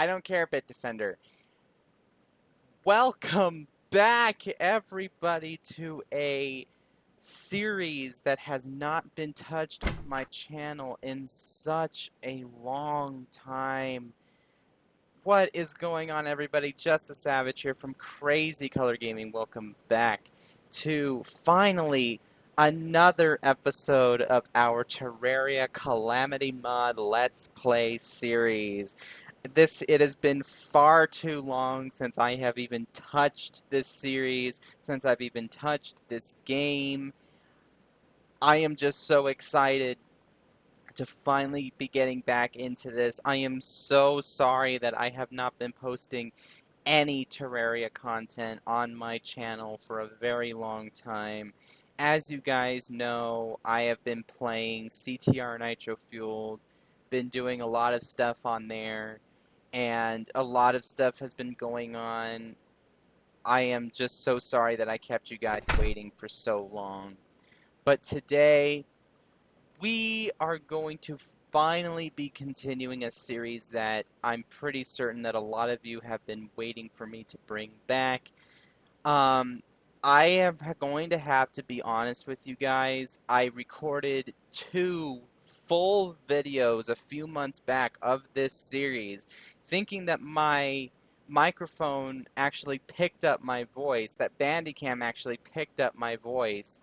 I don't care, Bit Defender. Welcome back, everybody, to a series that has not been touched on my channel in such a long time. What is going on, everybody? Just the Savage here from Crazy Color Gaming. Welcome back to finally another episode of our Terraria Calamity Mod Let's Play series. It has been far too long since I have even touched this series, since I've even touched this game. I am just so excited to finally be getting back into this. I am so sorry that I have not been posting any Terraria content on my channel for a very long time. As you guys know, I have been playing CTR Nitro Fueled, been doing a lot of stuff on there, and a lot of stuff has been going on. I am just so sorry that I kept you guys waiting for so long. But today, we are going to finally be continuing a series that I'm pretty certain that a lot of you have been waiting for me to bring back. I am going to have to be honest with you guys. I recorded 2 full videos a few months back of this series, thinking that my microphone actually picked up my voice, that Bandicam actually picked up my voice.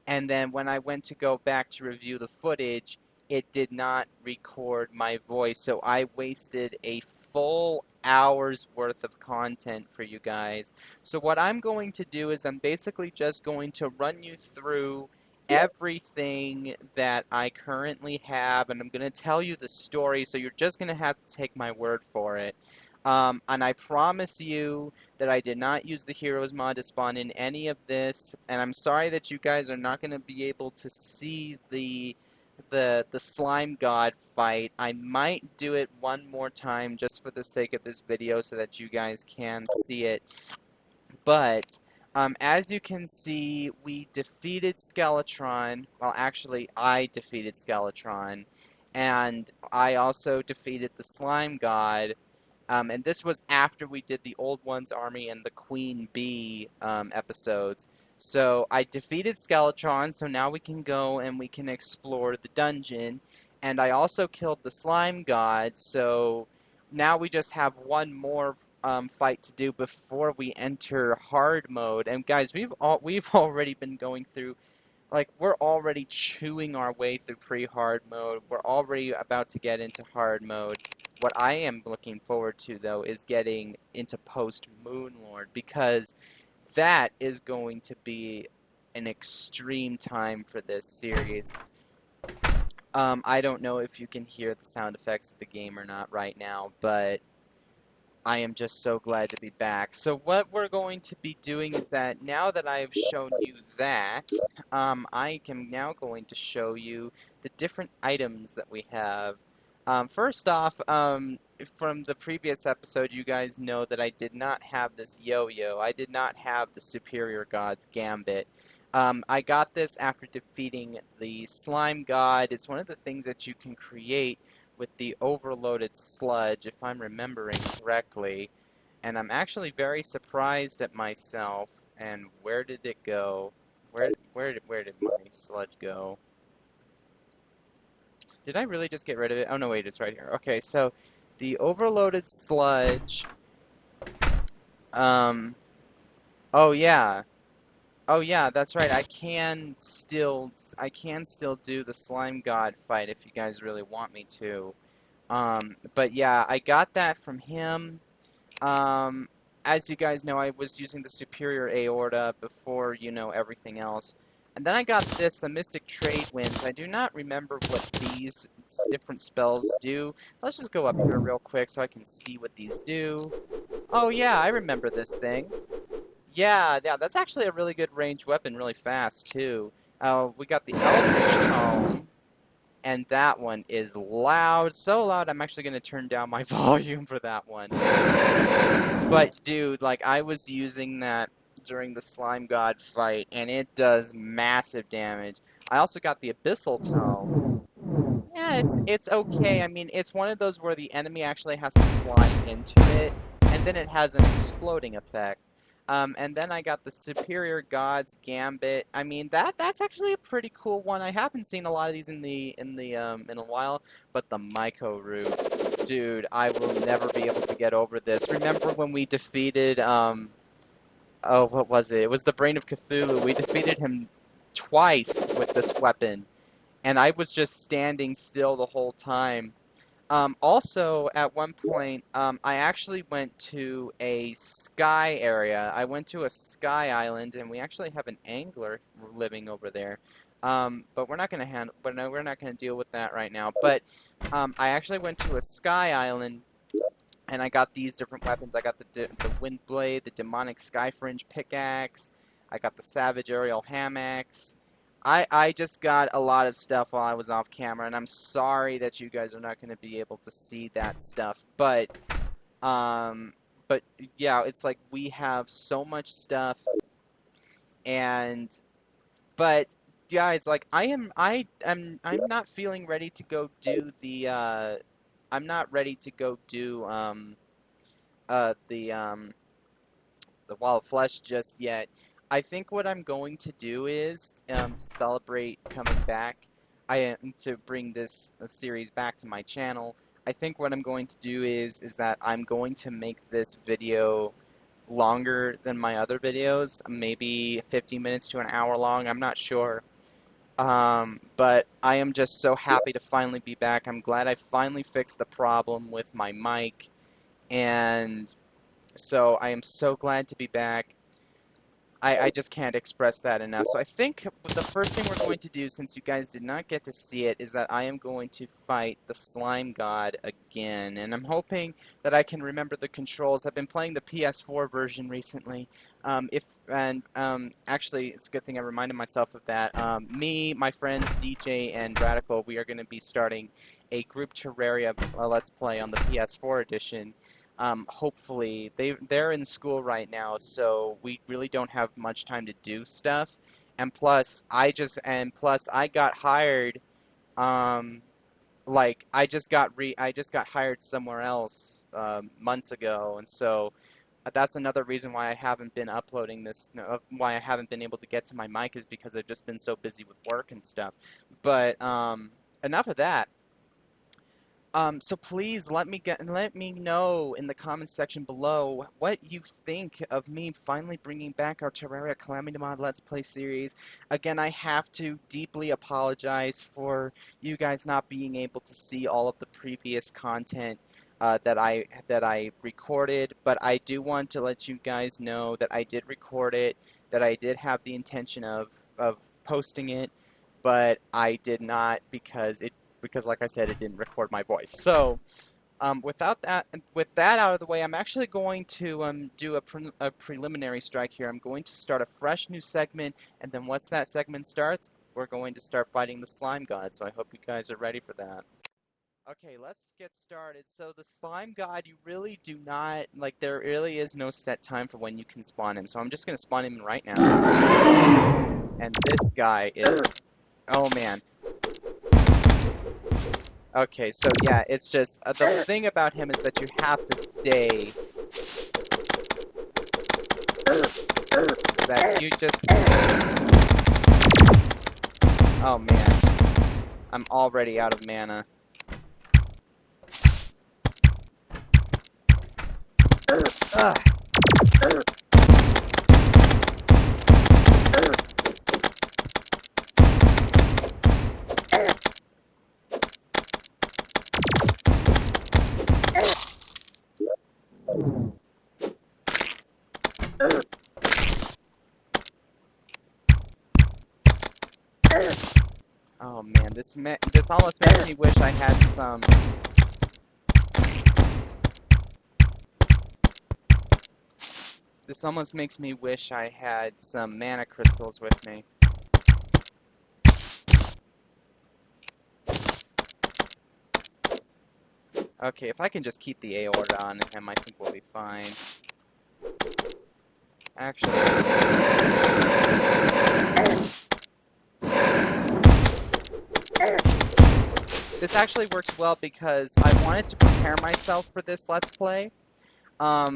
And then when I went to go back to review the footage, it did not record my voice. So I wasted a full hour's worth of content for you guys. So what I'm going to do is I'm basically just going to run you through everything that I currently have, and I'm going to tell you the story, so you're just going to have to take my word for it. And I promise you that I did not use the Heroes mod to spawn in any of this, and I'm sorry that you guys are not going to be able to see the Slime God fight. I might do it one more time just for the sake of this video so that you guys can see it. But, as you can see, we defeated Skeletron. Well, actually, I defeated Skeletron. And I also defeated the Slime God. And this was after we did the Old Ones Army and the Queen Bee episodes. So I defeated Skeletron, so now we can go and we can explore the dungeon. And I also killed the Slime God, so now we just have one more fight to do before we enter hard mode. And guys, we've already been going through, like, we're already chewing our way through pre-hard mode. We're already about to get into hard mode. What I am looking forward to, though, is getting into post-Moonlord, because that is going to be an extreme time for this series. I don't know if you can hear the sound effects of the game or not right now, but I am just so glad to be back. So what we're going to be doing is that now that I've shown you that, I am now going to show you the different items that we have. First off, from the previous episode, you guys know that I did not have this yo-yo. I did not have the Superior God's Gambit. I got this after defeating the Slime God. It's one of the things that you can create with the overloaded sludge, if I'm remembering correctly. And I'm actually very surprised at myself. And where did it go? Where did my sludge go? Did I really just get rid of it? Oh, no, wait, it's right here. Okay, so the overloaded sludge. Oh, yeah. Oh, yeah, that's right. I can still do the Slime God fight if you guys really want me to. But yeah, I got that from him. As you guys know, I was using the Superior Aorta before, everything else. And then I got this, the Mystic Trade Winds. I do not remember what these different spells do. Let's just go up here real quick so I can see what these do. Oh yeah, I remember this thing. Yeah, that's actually a really good ranged weapon, really fast, too. We got the Eldritch Tome. And that one is loud, so loud I'm actually going to turn down my volume for that one. But dude, like, I was using that during the Slime God fight, and it does massive damage. I also got the Abyssal Tome. Yeah, it's okay. I mean, it's one of those where the enemy actually has to fly into it, and then it has an exploding effect. And then I got the Superior Gods Gambit. I mean, that's actually a pretty cool one. I haven't seen a lot of these in a while, but the Myco route, dude, I will never be able to get over this. Remember when we defeated oh, what was it? It was the Brain of Cthulhu. We defeated him twice with this weapon, and I was just standing still the whole time. Also, at one point, I actually went to a sky area. I went to a sky island, and we actually have an angler living over there. But we're not going to handle. But no, we're not going to deal with that right now. But I actually went to a sky island, and I got these different weapons. I got the wind blade, the demonic sky fringe pickaxe. I got the savage aerial ham axe. I just got a lot of stuff while I was off camera, and I'm sorry that you guys are not going to be able to see that stuff. Um, but yeah, it's like we have so much stuff, and but guys, like I'm not feeling ready to go do the I'm not ready to go do uh the um the Wall of Flesh just yet. I think what I'm going to do is to celebrate coming back. I am to bring this series back to my channel. I think what I'm going to do is that I'm going to make this video longer than my other videos, maybe 15 minutes to an hour long. I'm not sure. But I am just so happy to finally be back. I'm glad I finally fixed the problem with my mic, and so I am so glad to be back. I just can't express that enough. So I think the first thing we're going to do, since you guys did not get to see it, is that I am going to fight the Slime God again. And I'm hoping that I can remember the controls. I've been playing the PS4 version recently. Actually, it's a good thing I reminded myself of that. Me, my friends, DJ, and Radical, we are going to be starting a group Terraria Let's Play on the PS4 edition. Hopefully, they're in school right now, so we really don't have much time to do stuff. And plus, I got hired. Um, like I just got hired somewhere else months ago, and so that's another reason why I haven't been uploading this. Why I haven't been able to get to my mic is because I've just been so busy with work and stuff. But enough of that. So please let me know in the comments section below what you think of me finally bringing back our Terraria Calamity Mod Let's Play series. Again, I have to deeply apologize for you guys not being able to see all of the previous content that I recorded, but I do want to let you guys know that I did record it, that I did have the intention of posting it, but I did not because like I said, it didn't record my voice. So, with that out of the way, I'm actually going to do a preliminary strike here. I'm going to start a fresh new segment, and then once that segment starts, we're going to start fighting the Slime God. So I hope you guys are ready for that. Okay, let's get started. So the Slime God, you really do not, like, there really is no set time for when you can spawn him. So I'm just going to spawn him right now. And this guy is, oh man. Okay, so yeah, it's just, the thing about him is that you have to stay, that you just, oh man, I'm already out of mana. Ugh. Oh man, this almost makes me wish I had some. This almost makes me wish I had some mana crystals with me. Okay, if I can just keep the aorta on him, I think we'll be fine. Actually. this actually works well because I wanted to prepare myself for this Let's Play. I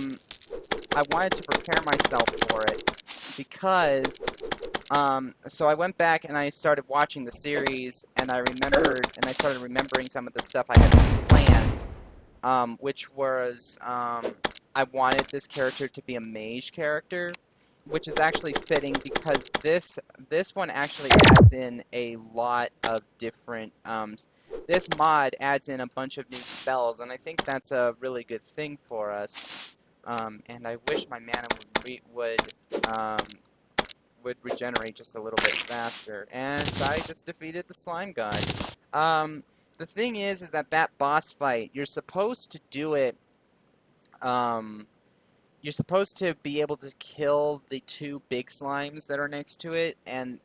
wanted to prepare myself for it because, so I went back and I started watching the series, and I started remembering some of the stuff I had planned, which was, I wanted this character to be a mage character, which is actually fitting because this one actually adds in a lot of different, this mod adds in a bunch of new spells, and I think that's a really good thing for us. And I wish my mana would regenerate just a little bit faster. And I just defeated the slime god. The thing is that boss fight, you're supposed to do it, you're supposed to be able to kill the two big slimes that are next to it, and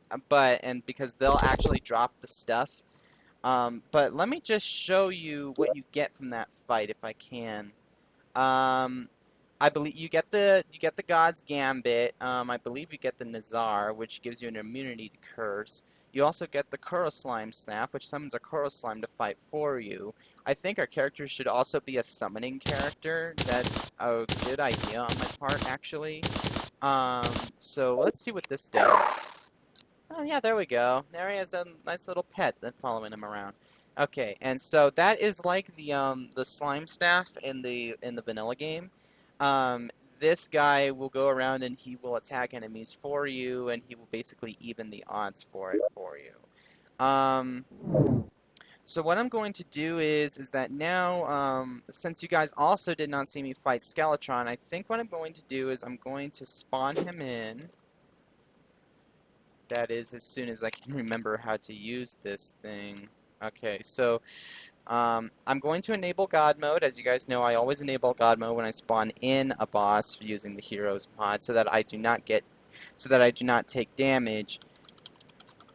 because they'll actually drop the stuff. But let me just show you what you get from that fight if I can. I believe you get the God's Gambit. I believe you get the Nazar, which gives you an immunity to curse. You also get the Kuro Slime Staff, which summons a Kuro Slime to fight for you. I think our character should also be a summoning character. That's a good idea on my part, actually. So let's see what this does. Oh yeah, there we go. There he has a nice little pet that's following him around. Okay, and so that is like the slime staff in the vanilla game. Um, this guy will go around and he will attack enemies for you, and he will basically even the odds for it for you. So what I'm going to do is that now, since you guys also did not see me fight Skeletron, I think what I'm going to do is I'm going to spawn him in. That is, as soon as I can remember how to use this thing. Okay, so I'm going to enable God mode. As you guys know, I always enable God mode when I spawn in a boss using the Heroes mod, so that I do not take damage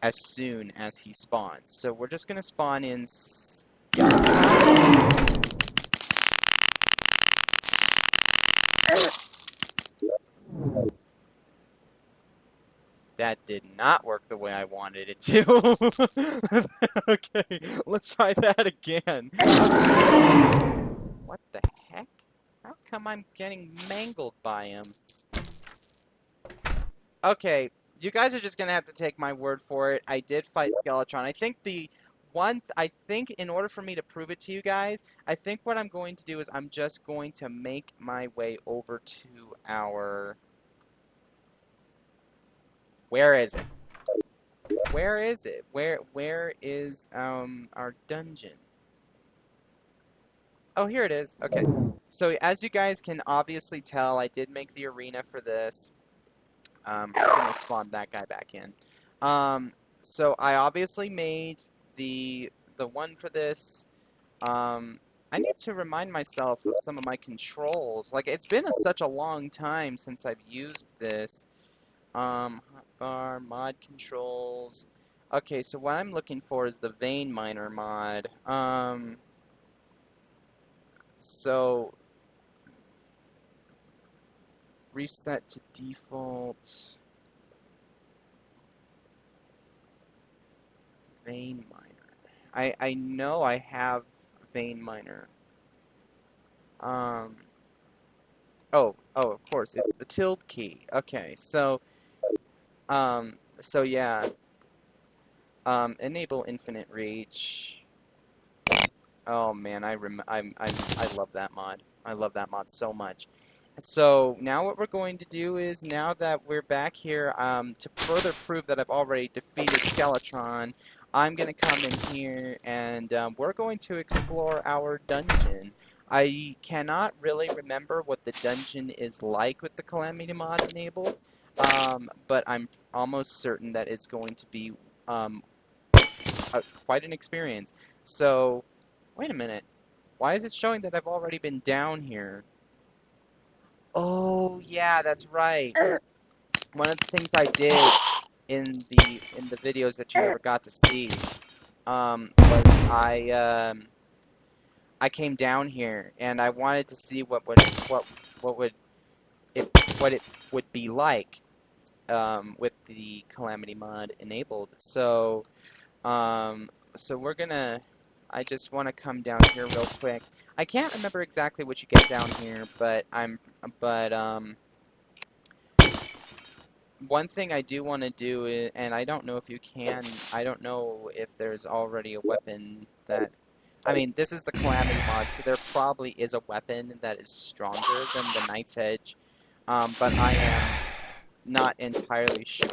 as soon as he spawns. So we're just going to spawn in. That did not work the way I wanted it to. Okay, let's try that again. What the heck? How come I'm getting mangled by him? Okay, you guys are just gonna have to take my word for it. I did fight Skeletron. I think in order for me to prove it to you guys, I think what I'm going to do is I'm just going to make my way over to our... Where is it? Where is it? Where is our dungeon? Oh, here it is. Okay. So as you guys can obviously tell, I did make the arena for this. I'm gonna spawn that guy back in. So I obviously made the one for this. I need to remind myself of some of my controls. Like, it's been such a long time since I've used this. Hotbar, mod controls. Okay, so what I'm looking for is the Vein Miner mod. So reset to default. Vein Miner. I know I have Vein Miner. Oh, of course, it's the tilde key. Okay, so yeah. Enable infinite reach. Oh man, I love that mod. I love that mod so much. So now what we're going to do is, now that we're back here, to further prove that I've already defeated Skeletron, I'm going to come in here and we're going to explore our dungeon. I cannot really remember what the dungeon is like with the Calamity mod enabled, but I'm almost certain that it's going to be quite an experience. So, wait a minute. Why is it showing that I've already been down here? Oh, yeah, that's right. One of the things I did in the videos that you never got to see, was I came down here and I wanted to see what it would be like, with the Calamity mod enabled. So we're gonna I just want to come down here real quick. I can't remember exactly what you get down here, but one thing I do want to do is, and I don't know if you can, I don't know if there's already a weapon that, I mean, this is the Calamity mod, so there probably is a weapon that is stronger than the Knight's Edge, but I am not entirely sure.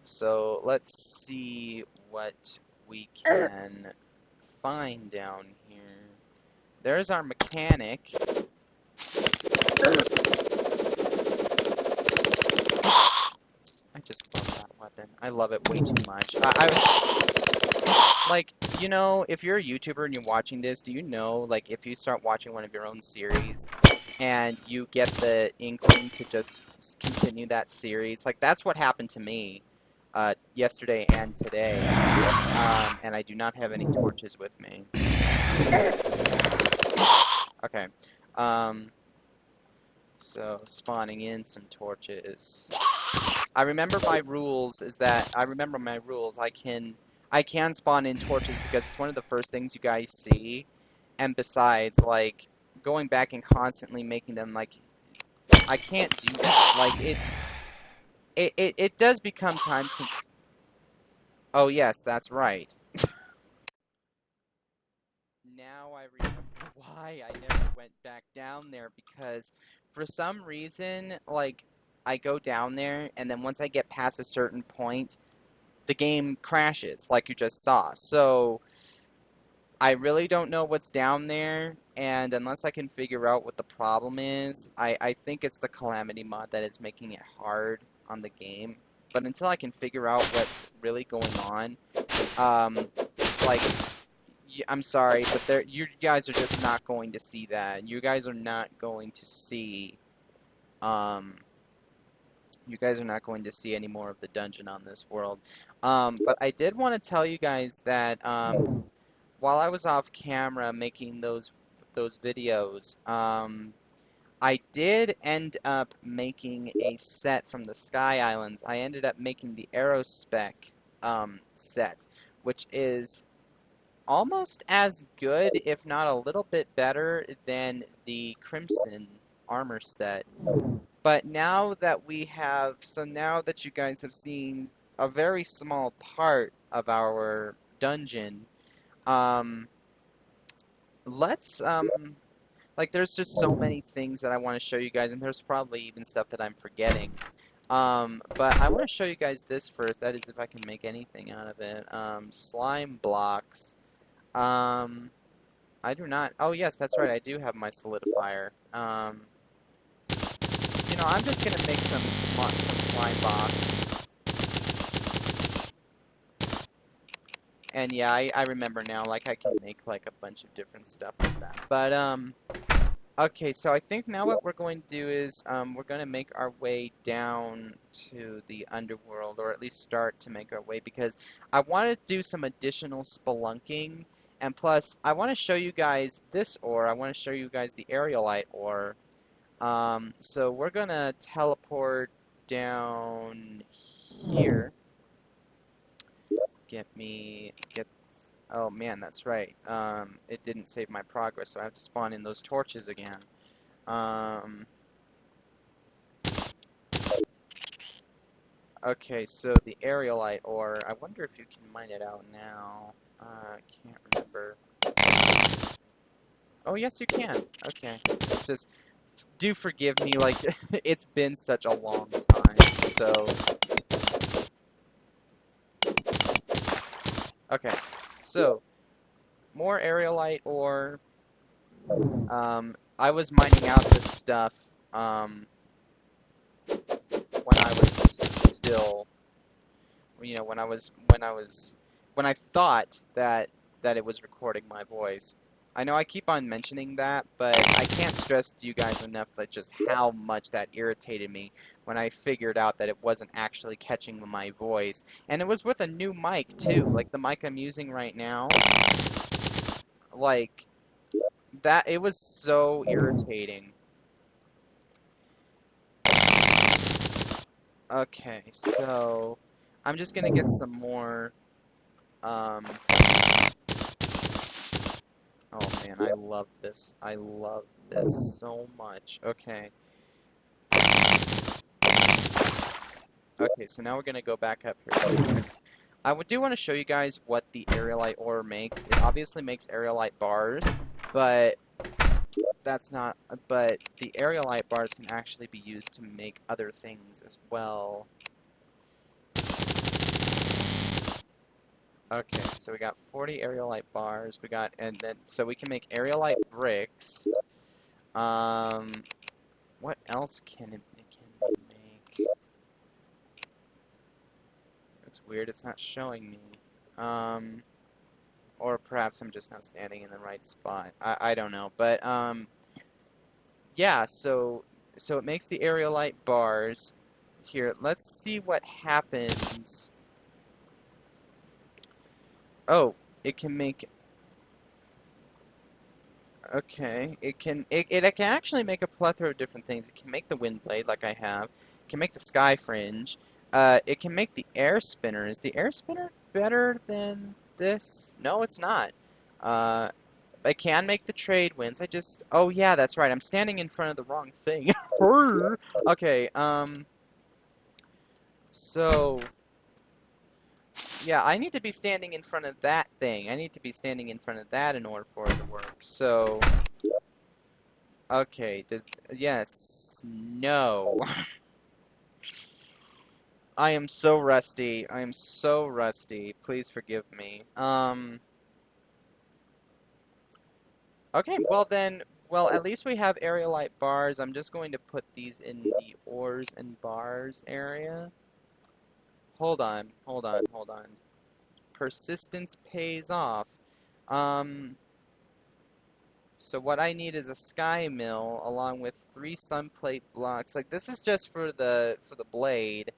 So let's see what we can find down here. There's our mechanic. I just love that weapon. I love it way too much. I was like, you know, if you're a YouTuber and you're watching this, do you know, like, if you start watching one of your own series and you get the inkling to just continue that series, like, that's what happened to me yesterday and today. And I do not have any torches with me. Okay. So spawning in some torches. I remember my rules I can spawn in torches because it's one of the first things you guys see. And besides, like, going back and constantly making them, like, I can't do that. Like, it does become time. Oh yes, that's right. Now I remember why I never went back down there, because for some reason, like, I go down there and then once I get past a certain point, the game crashes, like you just saw. So I really don't know what's down there, and unless I can figure out what the problem is, I think it's the Calamity mod that is making it hard on the game. But until I can figure out what's really going on, like, I'm sorry, but you guys are just not going to see that. You guys are not going to see, you guys are not going to see any more of the dungeon on this world. But I did want to tell you guys that, while I was off camera making those videos, I did end up making a set from the Sky Islands. I ended up making the Aerospec set, which is almost as good, if not a little bit better, than the Crimson armor set. But now that now that you guys have seen a very small part of our dungeon, um, let's, like, there's just so many things that I want to show you guys, and there's probably even stuff that I'm forgetting. But I want to show you guys this first. That is, if I can make anything out of it. Slime blocks. I do not. Oh, yes, that's right. I do have my solidifier. You know, I'm just gonna make some slime blocks. And yeah, I remember now. Like, I can make like a bunch of different stuff like that. But okay, so I think now what we're going to do is we're going to make our way down to the underworld, or at least start to make our way, because I want to do some additional spelunking, and plus I want to show you guys this ore. I want to show you guys the aerialite ore. So we're going to teleport down here. Oh man, that's right. It didn't save my progress, so I have to spawn in those torches again. Okay, so the aerialite ore, I wonder if you can mine it out now. I can't remember. Oh, yes, you can. Okay. Just, do forgive me, like, it's been such a long time, so... Okay, so, more aerialite ore. I was mining out this stuff, when I was still, you know, when I thought that it was recording my voice. I know I keep on mentioning that, but I can't stress to you guys enough that just how much that irritated me when I figured out that it wasn't actually catching my voice. And it was with a new mic, too. Like, the mic I'm using right now. Like, it was so irritating. Okay, so I'm just gonna get some more Um, oh man, I love this. I love this so much. Okay. Okay, so now we're gonna go back up here. I do want to show you guys what the aerolite ore makes. It obviously makes aerolite bars, but that's not. But the aerolite bars can actually be used to make other things as well. Okay, so we got 40 aerolite bars. We got, and then so we can make aerolite bricks. Um, what else can they make? It's weird. It's not showing me. Or perhaps I'm just not standing in the right spot. I don't know, but yeah. So it makes the aerolite bars. Here, let's see what happens. Oh, it can make. Okay, it can actually make a plethora of different things. It can make the wind blade like I have. It can make the sky fringe. It can make the air spinner. Is the air spinner better than this? No, it's not. Uh, I can make the trade winds. I just. Oh yeah, that's right. I'm standing in front of the wrong thing. Okay. So yeah, I need to be standing in front of that thing. I need to be standing in front of that in order for it to work. So. Okay, yes, no. I am so rusty. I am so rusty. Please forgive me. Okay, well then, well, at least we have aerolite bars. I'm just going to put these in the ores and bars area. Hold on, hold on, hold on. Persistence pays off. Um, so what I need is a sky mill along with 3 sunplate blocks. Like this is just for the blade.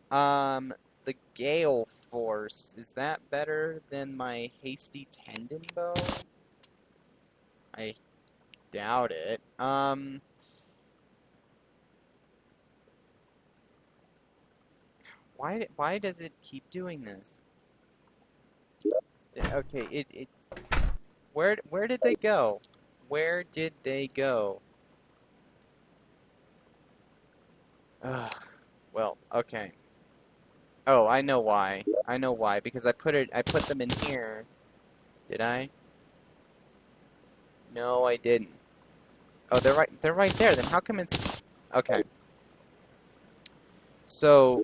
The Gale Force, is that better than my Hasty Tendon Bow? I doubt it. Why does it keep doing this? Okay, where did they go? Where did they go? Ugh, well, okay. Oh, I know why. I know why, because I put them in here. Did I? No, I didn't. Oh, they're right there. Then how come it's okay. So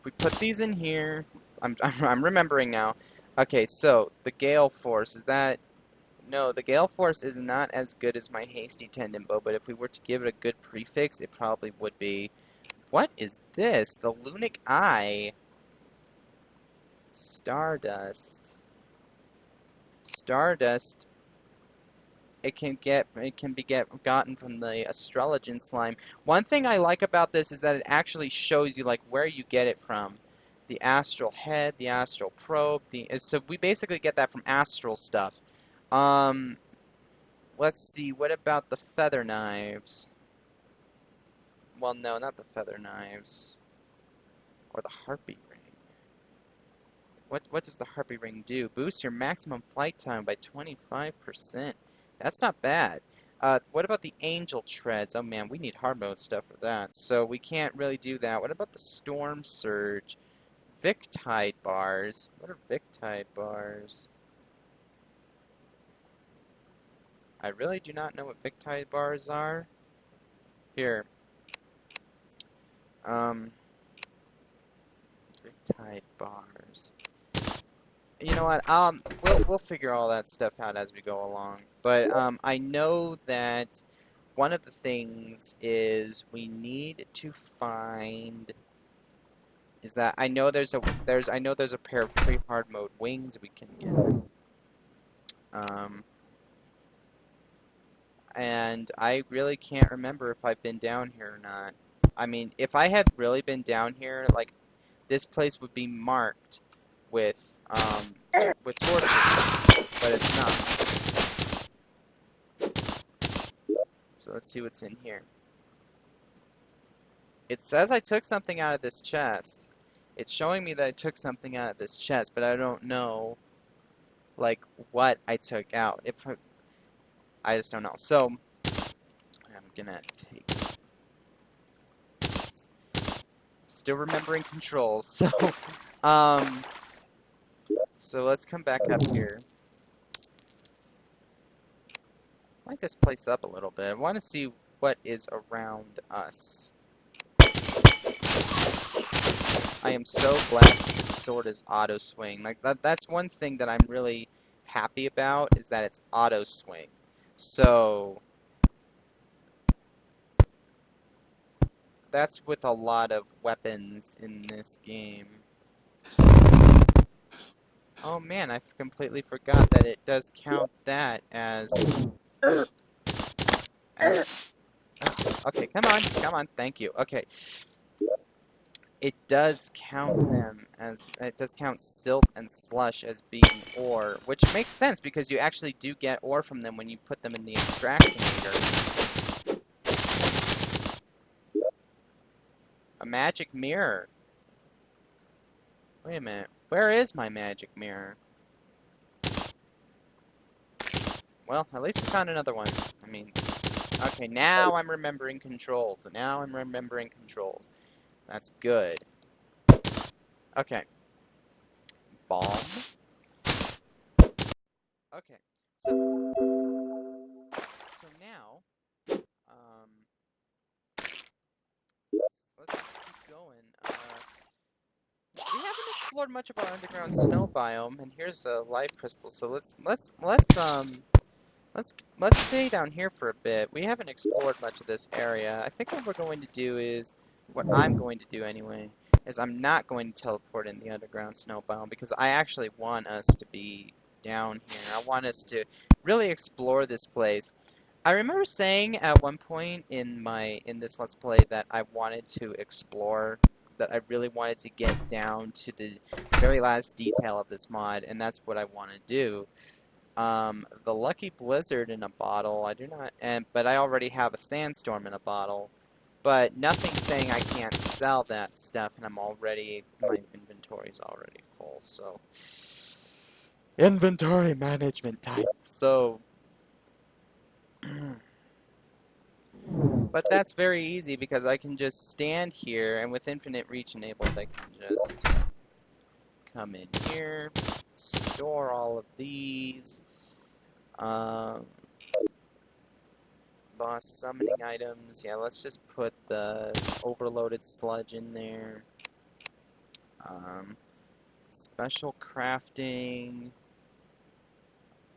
we put these in here. I'm remembering now. Okay, so the Gale Force, is that... No, the Gale Force is not as good as my Hasty Tendon Bow, but if we were to give it a good prefix, it probably would be... What is this? The Lunic Eye. Stardust. Stardust. It can be gotten from the Astrologian slime. One thing I like about this is that it actually shows you like where you get it from. The astral head, the astral probe, so we basically get that from astral stuff. Um, let's see. What about the feather knives? Well, no, not the feather knives. Or the harpy ring. What does the harpy ring do? Boost your maximum flight time by 25%. That's not bad. What about the angel treads? Oh man, we need hard mode stuff for that, so we can't really do that. What about the storm surge? Victide bars. What are Victide bars? I really do not know what Victide bars are. Here. Victide bars. You know what? We'll figure all that stuff out as we go along. But I know that one of the things is we need to find is that I know there's a pair of pre-hard mode wings we can get. And I really can't remember if I've been down here or not. I mean, if I had really been down here, like this place would be marked with torches, but it's not. So let's see what's in here. It says I took something out of this chest. It's showing me that I took something out of this chest, but I don't know, like, what I took out. I just don't know. So, I'm gonna take... Still remembering controls, so... Um... So let's come back up here. Light this place up a little bit. I want to see what is around us. I am so glad this sword is auto swing. Like that's one thing that I'm really happy about, is that it's auto swing. So that's with a lot of weapons in this game. Oh man, I completely forgot that it does count that as... Okay, come on, thank you. Okay. It does count them as... It does count silt and slush as being ore, which makes sense because you actually do get ore from them when you put them in the extraction meter. A magic mirror. Wait a minute. Where is my magic mirror? Well, at least I found another one. I mean... Okay, now I'm remembering controls. Now I'm remembering controls. That's good. Okay. Bomb. Okay. So now, let's just keep going. We haven't explored much of our underground snow biome, and here's a life crystal. So let's stay down here for a bit. We haven't explored much of this area. I think what we're going to do is, what I'm going to do anyway, is I'm not going to teleport in the underground snow biome because I actually want us to be down here. I want us to really explore this place. I remember saying at one point in this Let's Play that I wanted to explore, that I really wanted to get down to the very last detail of this mod, and that's what I want to do. The Lucky Blizzard in a bottle, I do not, but I already have a Sandstorm in a bottle, but nothing saying I can't sell that stuff, and my inventory's already full, so... Inventory management time! So... But that's very easy because I can just stand here, and with infinite reach enabled, I can just come in here, store all of these, boss summoning items. Yeah, let's just put the overloaded sludge in there. Special crafting,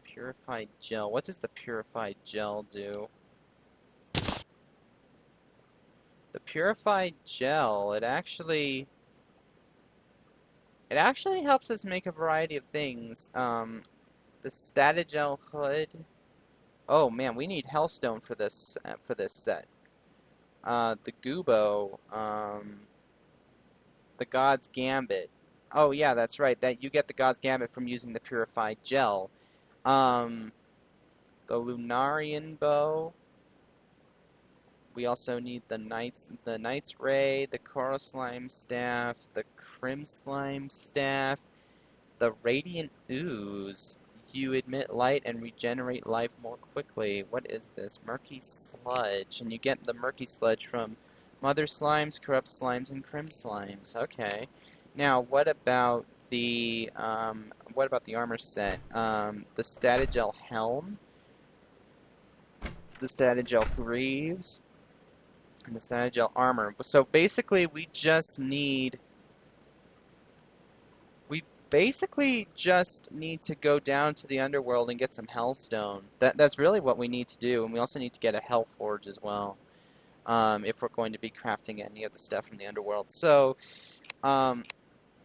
purified gel. What does the purified gel do? The purified gel, it actually helps us make a variety of things. The Statagel hood. Oh man, we need Hellstone for this set. The Gubo, the God's Gambit. Oh yeah, that's right. That you get the God's Gambit from using the purified gel. The Lunarian bow. We also need the Knight's Ray, the Coral Slime Staff, the Crim Slime Staff, the Radiant Ooze. You emit light and regenerate life more quickly. What is this? Murky Sludge. And you get the Murky Sludge from Mother Slimes, Corrupt Slimes, and Crim Slimes. Okay. Now, what about the armor set? The Statagel Helm, the Statagel Greaves, and the Statagel Armor. So basically, we basically just need to go down to the underworld and get some Hellstone. That's really what we need to do, and we also need to get a Hellforge as well, if we're going to be crafting any of the stuff from the underworld. So,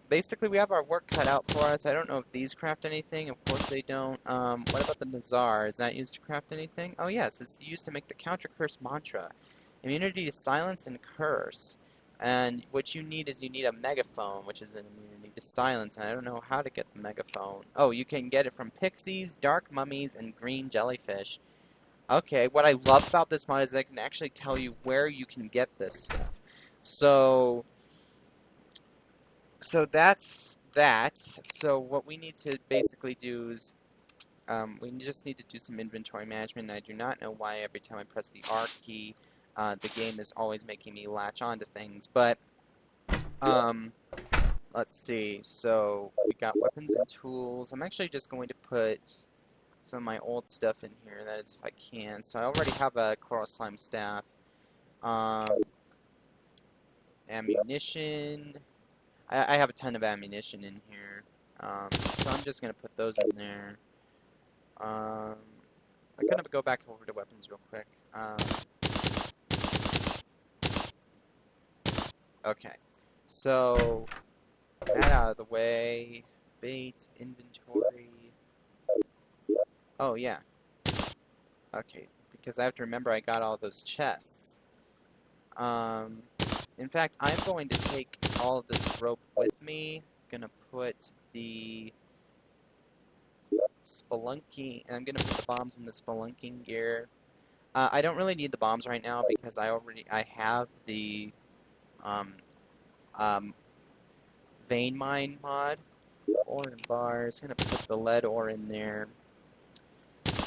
basically we have our work cut out for us. I don't know if these craft anything. Of course they don't. What about the Nazar? Is that used to craft anything? Oh yes, it's used to make the Counter Curse Mantra. Immunity to Silence and Curse. And what you need is you need a megaphone, which is an immunity to silence, and I don't know how to get the megaphone. Oh, you can get it from pixies, dark mummies, and green jellyfish. Okay, what I love about this mod is I can actually tell you where you can get this stuff. So, So that's that. So what we need to basically do is we just need to do some inventory management. And I do not know why every time I press the R key, the game is always making me latch onto things. But um, let's see. So we got weapons and tools. I'm actually just going to put some of my old stuff in here. That is, if I can. So I already have a coral slime staff. Um, ammunition. I have a ton of ammunition in here. So I'm just gonna put those in there. I'm gonna go back over to weapons real quick. Okay, so that out of the way. Bait, inventory. Oh yeah. Okay, because I have to remember I got all those chests. Um, in fact, I'm going to take all of this rope with me. Gonna put the spelunking, and I'm gonna put the bombs in the spelunking gear. I don't really need the bombs right now because I have the um, um, vein mine mod. Ore and bars. Gonna put the lead ore in there.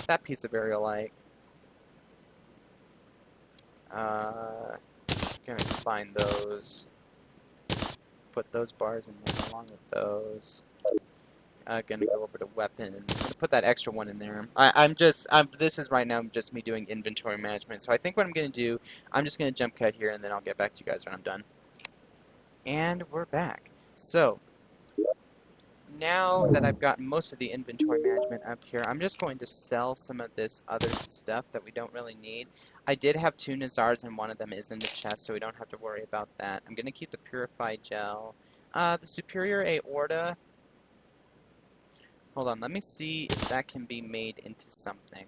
That piece of aerolite. Gonna combine those. Put those bars in there along with those. Gonna go over to weapons. Gonna put that extra one in there. This is right now just me doing inventory management. So I think what I'm gonna do, I'm just gonna jump cut here and then I'll get back to you guys when I'm done. And we're back. So now that I've gotten most of the inventory management up here, I'm just going to sell some of this other stuff that we don't really need. I did have 2 Nazars and one of them is in the chest, so we don't have to worry about that. I'm going to keep the purified gel. The superior aorta. Hold on, let me see if that can be made into something.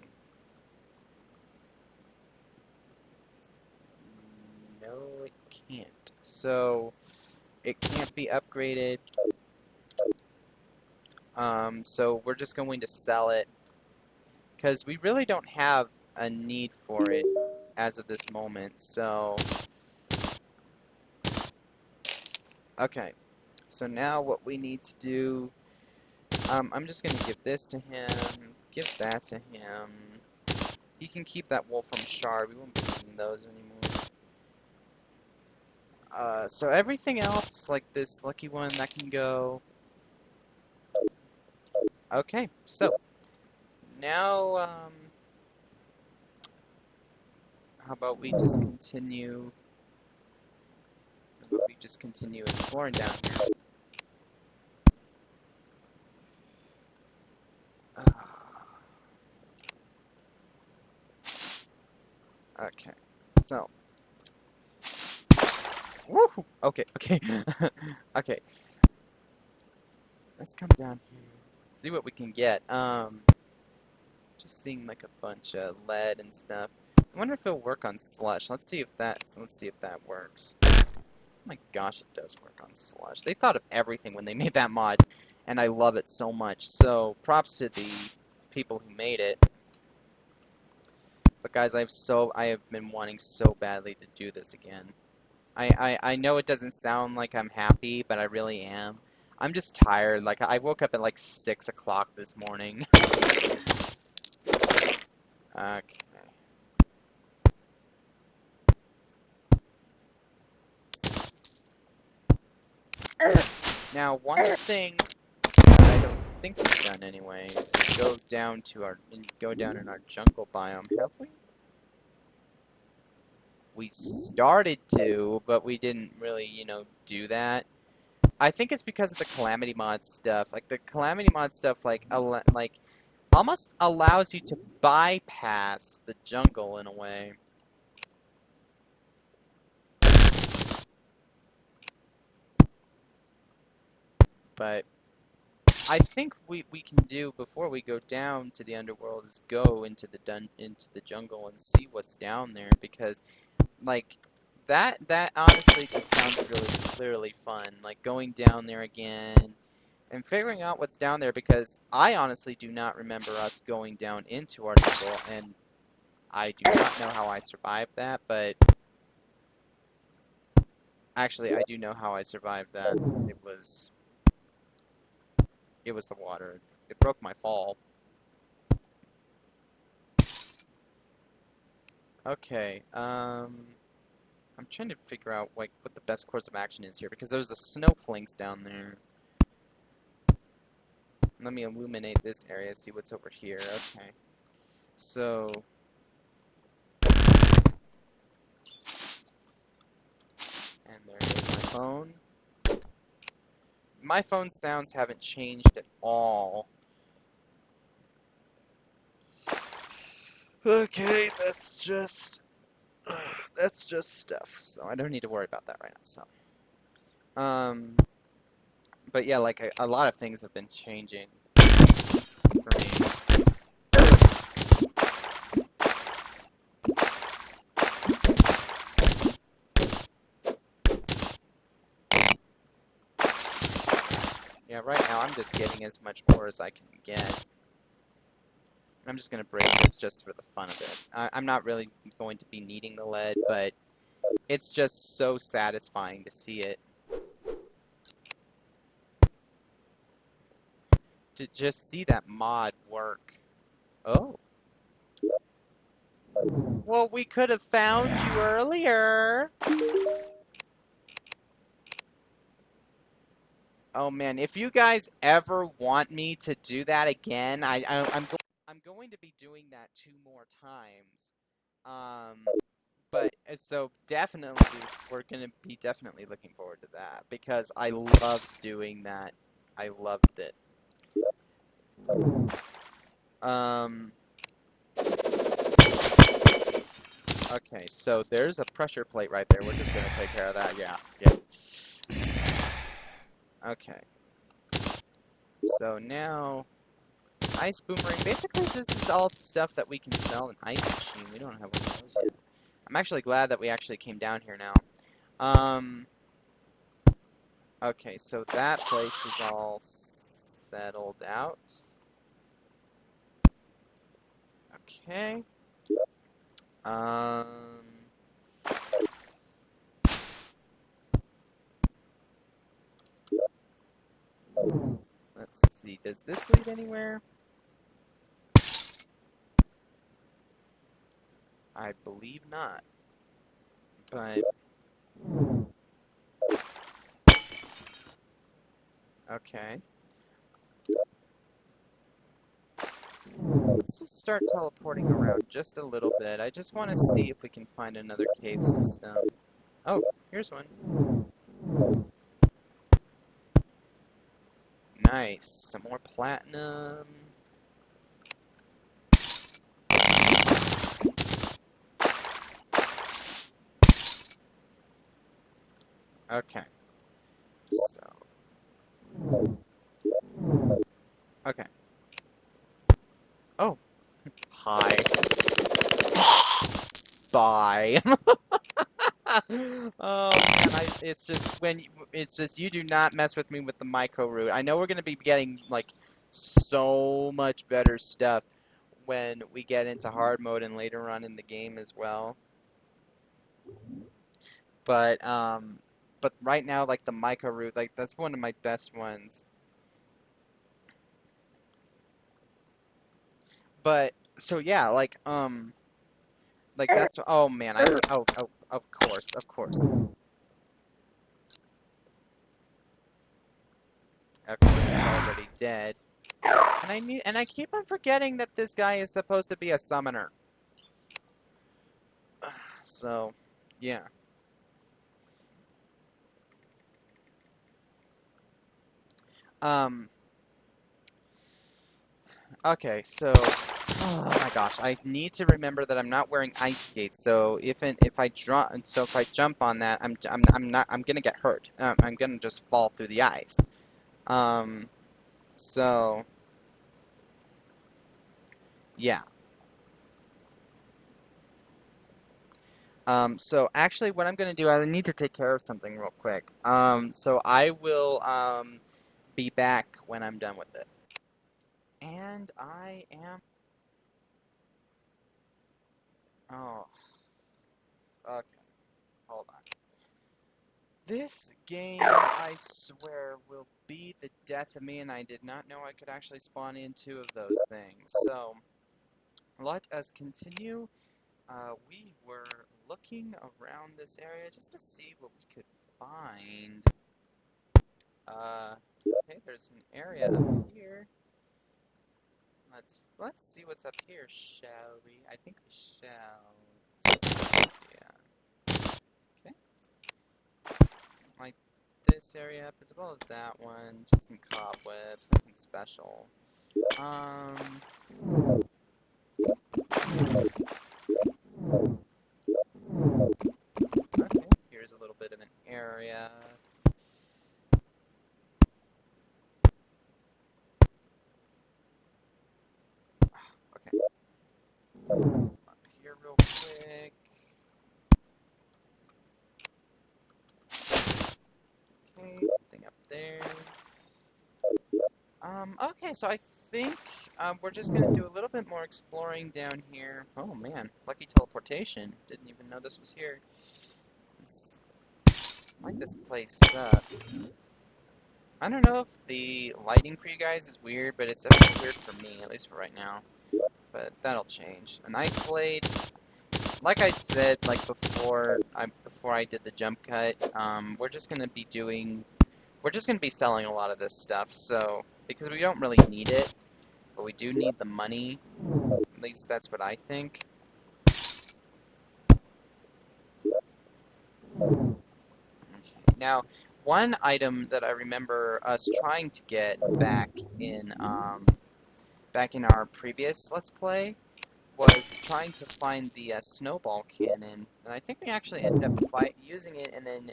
No, it can't. So, it can't be upgraded. So we're just going to sell it. Because we really don't have a need for it as of this moment, so... Okay, so now what we need to do... I'm just going to give this to him, give that to him. He can keep that wolfram shard, we won't be needing those anymore. So everything else, like this lucky one, that can go... Okay, so... Now, how about we just continue... exploring down here. Okay, so... Woo! Okay, okay. Okay. Let's come down here. See what we can get. Just seeing like a bunch of lead and stuff. I wonder if it'll work on slush. Let's see if that works. Oh my gosh, it does work on slush. They thought of everything when they made that mod, and I love it so much. So props to the people who made it. But guys, I have been wanting so badly to do this again. I know it doesn't sound like I'm happy, but I really am. I'm just tired. Like, I woke up at like 6 o'clock this morning. Okay. Now, one thing that I don't think we've done anyway is go down in our jungle biome. Have we? We started to, but we didn't really, do that. I think it's because of the Calamity Mod stuff. Like, the Calamity Mod stuff, almost allows you to bypass the jungle in a way. But I think we can do before we go down to the underworld is go into the jungle and see what's down there, because like that honestly just sounds really fun. Like going down there again and figuring out what's down there, because I honestly do not remember us going down into our jungle, and I do not know how I survived that, but actually I do know how I survived that. It was the water. It broke my fall. Okay, I'm trying to figure out like what the best course of action is here because there's the snowflakes down there. Let me illuminate this area, see what's over here. Okay. So and there goes my phone. My phone sounds haven't changed at all. Okay, that's just stuff. So I don't need to worry about that right now. So, but yeah, like a lot of things have been changing for me. Yeah, right now I'm just getting as much ore as I can get. I'm just gonna break this just for the fun of it. I'm not really going to be needing the lead, but it's just so satisfying to see it. To just see that mod work. Oh. Well, we could have found you earlier. Oh man, if you guys ever want me to do that again, I'm going to be doing that 2 more times. But so definitely we're gonna be definitely looking forward to that because I loved doing that. I loved it. Okay, so there's a pressure plate right there. We're just gonna take care of that. Yeah. Okay. So now, ice boomerang. Basically, this is all stuff that we can sell in ice machine. We don't have one of those yet. I'm actually glad that we actually came down here now. Okay, so that place is all settled out. Okay. Let's see. Does this lead anywhere? I believe not. But okay. Let's just start teleporting around just a little bit. I just want to see if we can find another cave system. Oh, here's one. Nice. Some more platinum. Okay. So. Okay. Oh. Hi. Bye. Oh man, it's just you do not mess with me with the micro route. I know we're gonna be getting like so much better stuff when we get into hard mode and later on in the game as well. But right now, like the micro route, like that's one of my best ones. But so yeah, like that's oh man, oh of course, of course. Of course, it's already dead. And I keep on forgetting that this guy is supposed to be a summoner. So, yeah. Um. Okay, so. Oh my gosh, I need to remember that I'm not wearing ice skates. So if I jump on that, I'm gonna get hurt. I'm gonna just fall through the ice. Um. So. Yeah. So actually what I'm going to do, I need to take care of something real quick. So I will, be back when I'm done with it. And I am... Oh, okay. Hold on. This game, I swear, will be the death of me, and I did not know I could actually spawn in 2 of those things. So, let us continue. We were looking around this area just to see what we could find. Okay, there's an area up here. Let's see what's up here, shall we? I think we shall. Yeah. Okay. Like this area up as well as that one. Just some cobwebs, nothing special. Okay, here's a little bit of an area. Okay. Let's come up here real quick. Okay, nothing up there. Okay, so I think we're just gonna do a little bit more exploring down here. Oh man, lucky teleportation. Didn't even know this was here. It's like this place up. I don't know if the lighting for you guys is weird, but it's definitely weird for me, at least for right now. But that'll change. An ice blade. Like I said, like before I did the jump cut, we're just gonna be selling a lot of this stuff. So because we don't really need it, but we do need the money. At least that's what I think. Okay. Now, one item that I remember us trying to get back in our previous Let's Play was trying to find the snowball cannon, and I think we actually ended up using it and then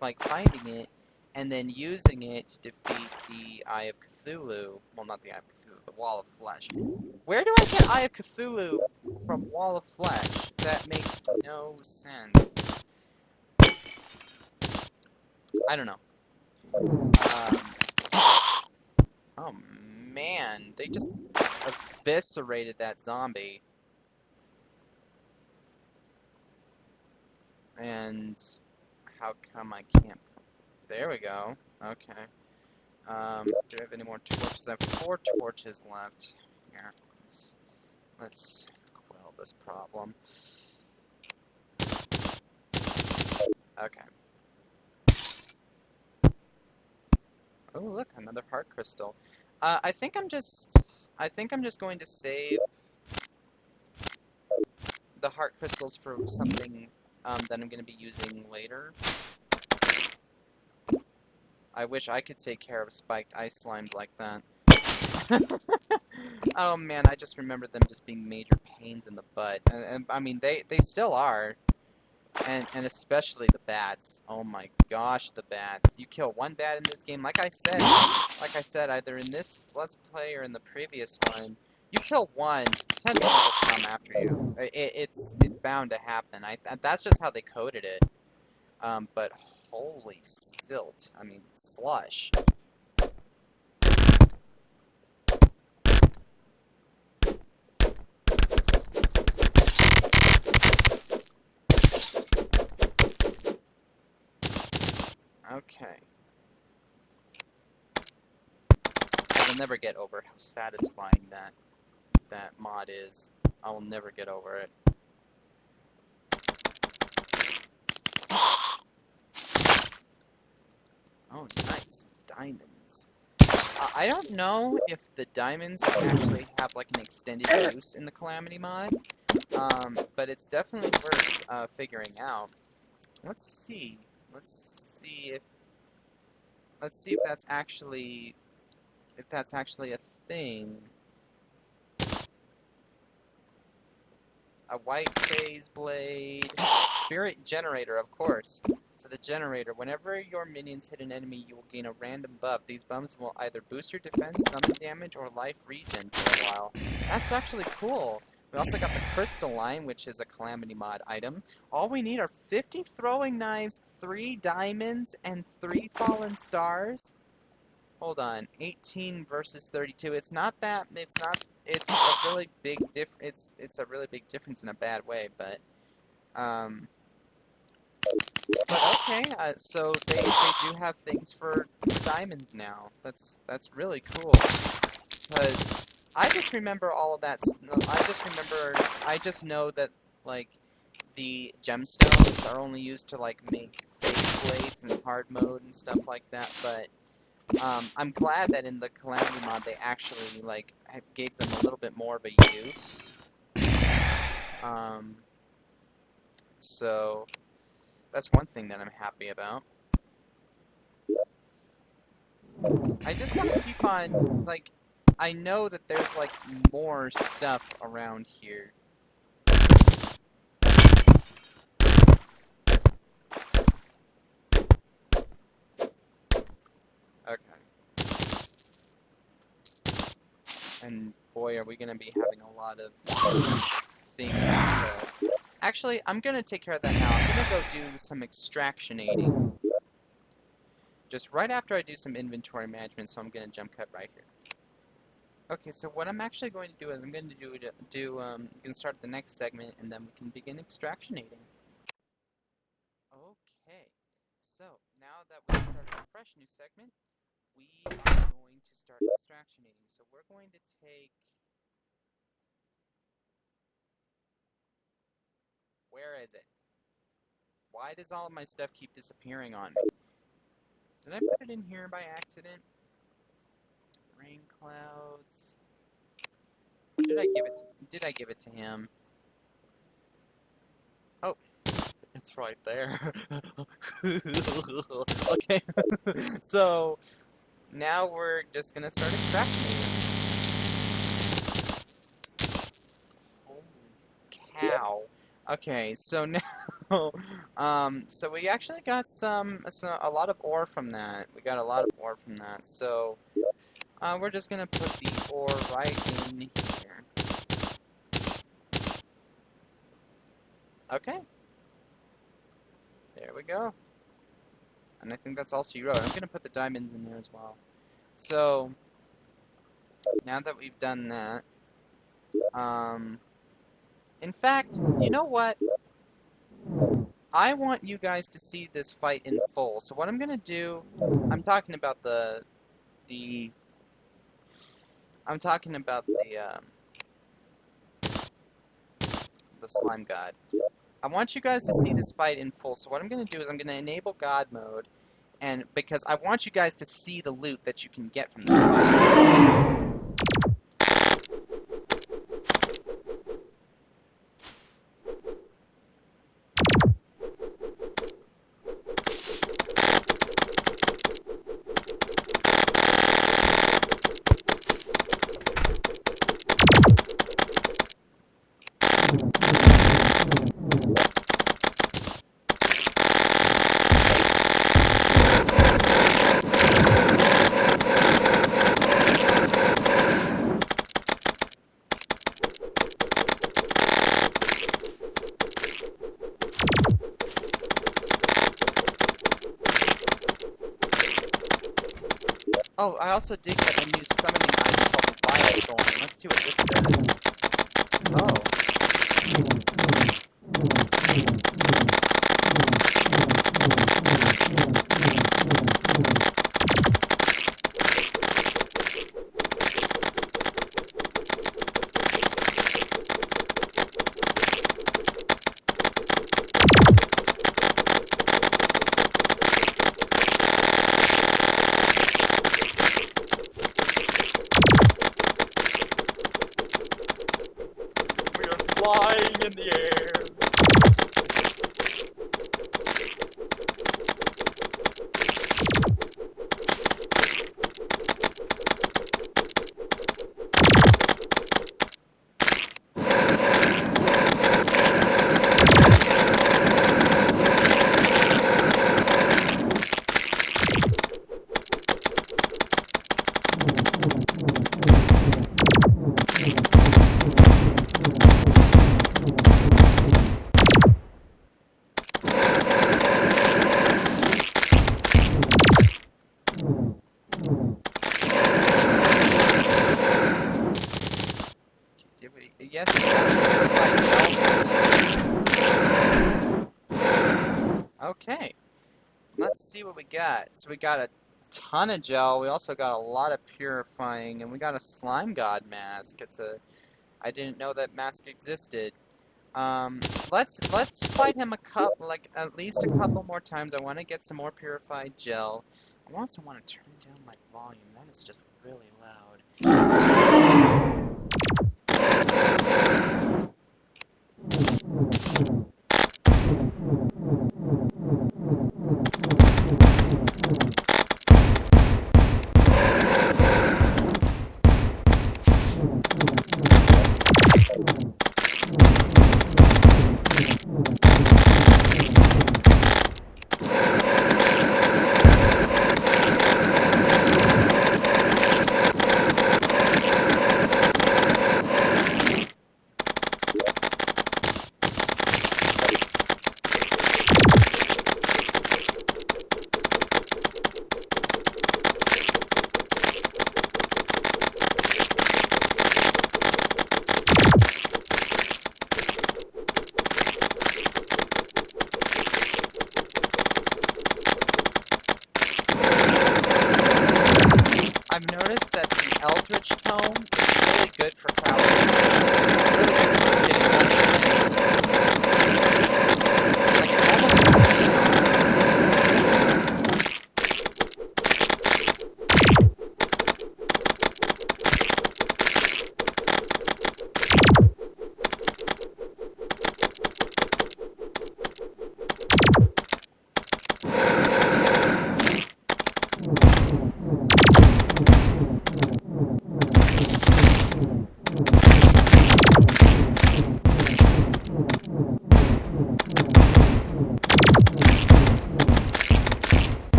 like finding it and then using it to defeat the Eye of Cthulhu. Well, not the Eye of Cthulhu, the Wall of Flesh. Where do I get Eye of Cthulhu from Wall of Flesh? That makes no sense. I don't know. Oh man, they just eviscerated that zombie. And how come I can't? There we go. Okay. Do I have any more torches? I have 4 torches left. Here, let's quell this problem. Okay. Oh, look, another heart crystal. I think I'm just going to save the heart crystals for something that I'm going to be using later. I wish I could take care of spiked ice slimes like that. Oh man, I just remember them just being major pains in the butt. And I mean, they still are. And especially the bats. Oh my gosh, the bats. You kill one bat in this game, like I said, either in this Let's Play or in the previous one, you kill one, 10 more will come after you. It's bound to happen. That's just how they coded it. But holy silt. I mean, slush. Okay. I'll never get over how satisfying that mod is. I will never get over it. Oh, nice. Diamonds. I don't know if the diamonds actually have like an extended use in the Calamity mod, but it's definitely worth figuring out. Let's see if that's actually a thing. A white phase blade. Spirit generator, of course. So the generator, whenever your minions hit an enemy, you will gain a random buff. These buffs will either boost your defense, summon damage, or life regen for a while. That's actually cool. We also got the crystal line, which is a Calamity mod item. All we need are 50 throwing knives, 3 diamonds, and 3 fallen stars. Hold on, 18 versus 32. It's a really big it's a really big difference in a bad way, but But okay, so they do have things for diamonds now. That's really cool. Because I just remember all of that. I just know that, like, the gemstones are only used to, like, make phase blades and hard mode and stuff like that, but I'm glad that in the Calamity mod they actually, like, gave them a little bit more of a use. So that's one thing that I'm happy about. I just want to keep on, like, I know that there's, like, more stuff around here. Okay. And boy, are we going to be having a lot of things to... Actually, I'm going to take care of that now. I'm going to go do some extractionating. Just right after I do some inventory management, so I'm going to jump cut right here. Okay, so what I'm actually going to do is I'm going to we can start the next segment, and then we can begin extractionating. Okay, so now that we've started a fresh new segment, we are going to start extractionating. So we're going to take... Where is it? Why does all of my stuff keep disappearing on me? Did I put it in here by accident? Rain clouds. Or did I give it to, did I give it to him? Oh, it's right there. Okay. So now we're just gonna start extracting. Holy cow. Okay, so now, so we actually got a lot of ore from that. We got a lot of ore from that. So, we're just gonna put the ore right in here. Okay. There we go. And I think that's all she wrote. I'm gonna put the diamonds in there as well. So, now that we've done that, in fact, you know what? I want you guys to see this fight in full. So what I'm gonna do, I'm talking about the slime god. I want you guys to see this fight in full. So what I'm gonna do is I'm gonna enable God mode, and because I want you guys to see the loot that you can get from this fight. Oh, I also did get a new summoning item called the Wild Thorn. Let's see what this does. Flying in the air. see what we got. So we got a ton of gel. We also got a lot of purifying, and we got a slime god mask. I didn't know that mask existed. Let's fight him like at least a couple more times. I want to get some more purified gel. I also want to turn down my volume. That is just really loud. I've noticed that the Eldritch Tome is really good for crowd. It's really good for getting multiple enemies. Like, it almost puts you on.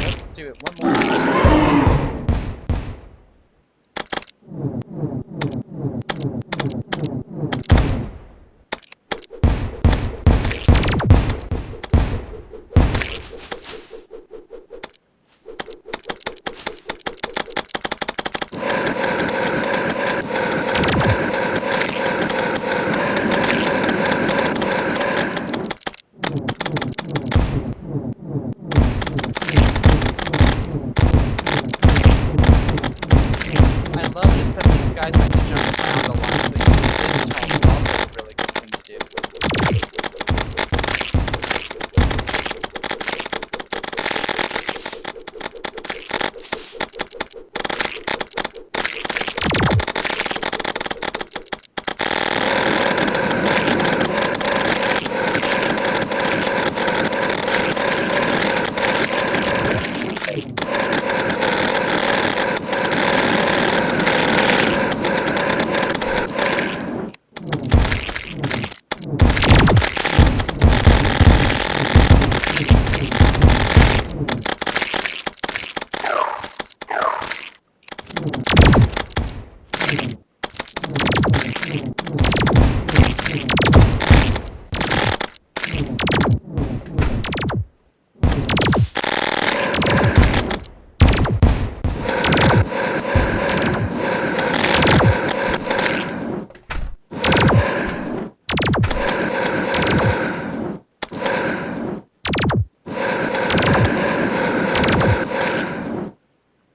Let's do it one more time. I love just that these guys like to jump around a lot, so using this tone is also a really good thing to do.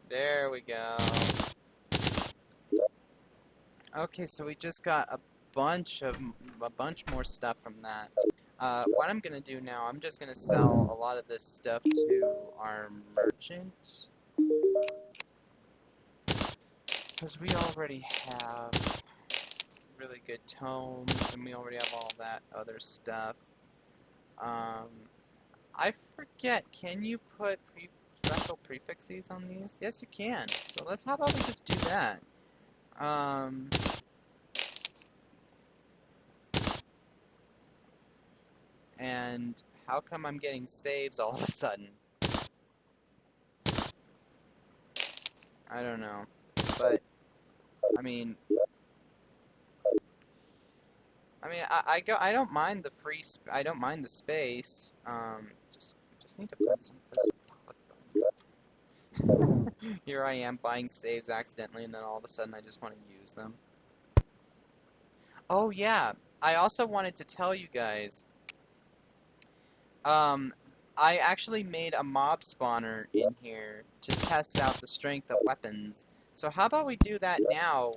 There we go. Okay, so we just got a bunch more stuff from that. What I'm gonna do now, I'm just gonna sell a lot of this stuff to our merchant, because we already have really good tomes, and we already have all that other stuff. I forget, can you put special prefixes on these? Yes, you can. So how about we just do that? And how come I'm getting saves all of a sudden? I don't know. But, I mean, I don't mind the I don't mind the space. Just need to find some place to put them. Here I am buying saves accidentally, and then all of a sudden I just want to use them. Oh yeah, I also wanted to tell you guys, Um, I actually made a mob spawner in here to test out the strength of weapons. So how about we do that now,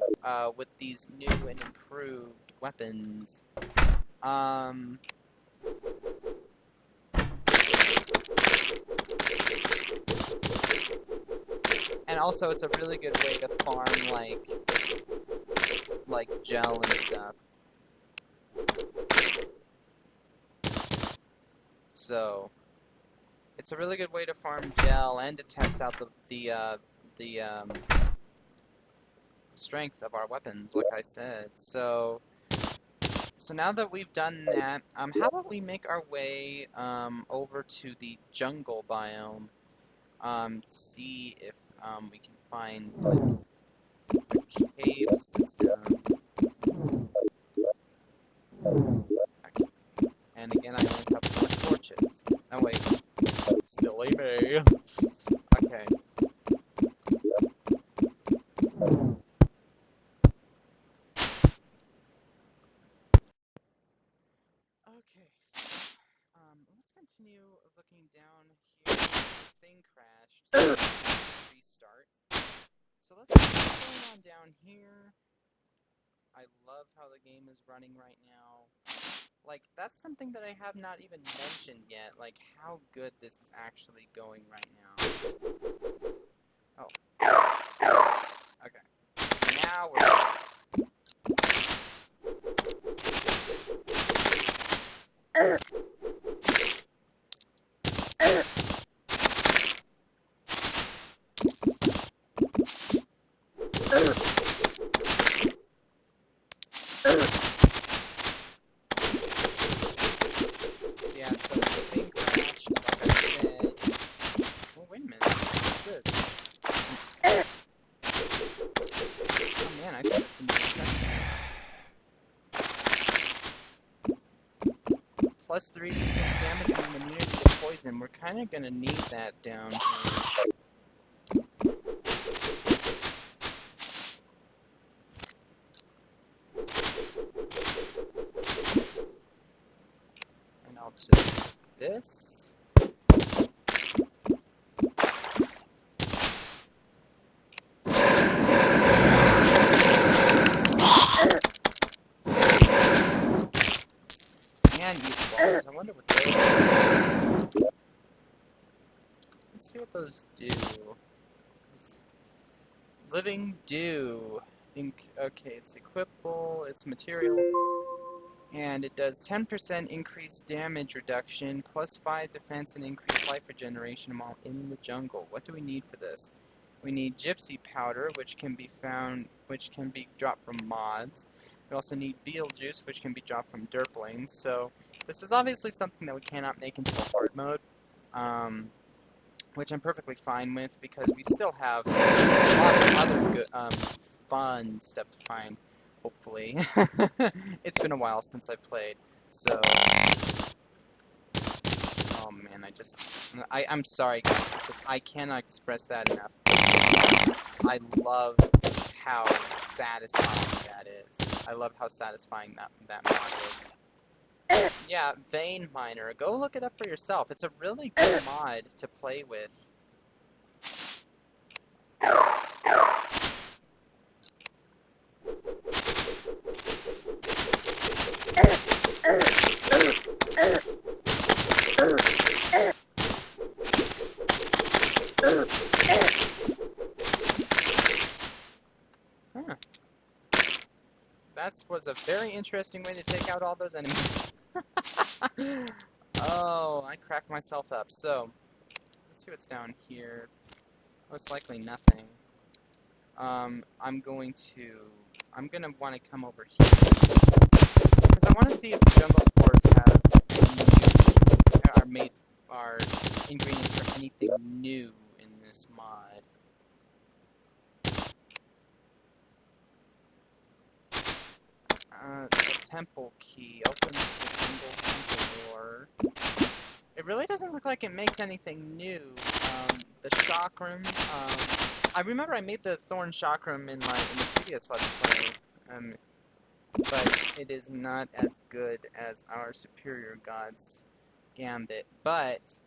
with these new and improved weapons? Um, and also it's a really good way to farm, like gel and stuff. So, it's a really good way to farm gel and to test out the strength of our weapons, like I said. So now that we've done that, how about we make our way over to the jungle biome, to see if we can find like a cave system. Okay. And again, I only have 4 torches. Oh wait, silly me. Okay. Okay, so, let's continue looking down here. Thing crashed, so let's restart. So let's see what's going on down here. I love how the game is running right now. Like, that's something that I have not even mentioned yet, like how good this is actually going right now. Oh. Okay. Now we're... Yeah, so the thing crashed, like I said. Oh, wait a minute. What's this? Oh man, I think it's a new necessity. Plus 3% damage and immunity to poison. We're kind of gonna need that down here. And I'll just take this. And use balls. I wonder what those do. Let's see what those do. Living Dew. Okay, it's equipable, it's material, and it does 10% increased damage reduction, plus 5 defense and increased life regeneration while in the jungle. What do we need for this? We need gypsy powder, which can be dropped from mods. We also need Beetlejuice, which can be dropped from derplings. So this is obviously something that we cannot make until hard mode. Which I'm perfectly fine with, because we still have a lot of other good, fun stuff to find, hopefully. It's been a while since I played, so... Oh man, I'm sorry guys, it's just, I cannot express that enough. I love how satisfying that is. I love how satisfying that mod is. Yeah, Vein Miner. Go look it up for yourself. It's a really good mod to play with. Huh. That was a very interesting way to take out all those enemies. Oh, I cracked myself up. So, let's see what's down here. Most likely nothing. I'm gonna want to come over here, because I want to see if the jungle spores are ingredients for anything new in this mod. The temple key opens the jungle temple door. It really doesn't look like it makes anything new. The chakram, I remember I made the thorn chakram in the previous Let's Play, but it is not as good as our superior gods gambit, but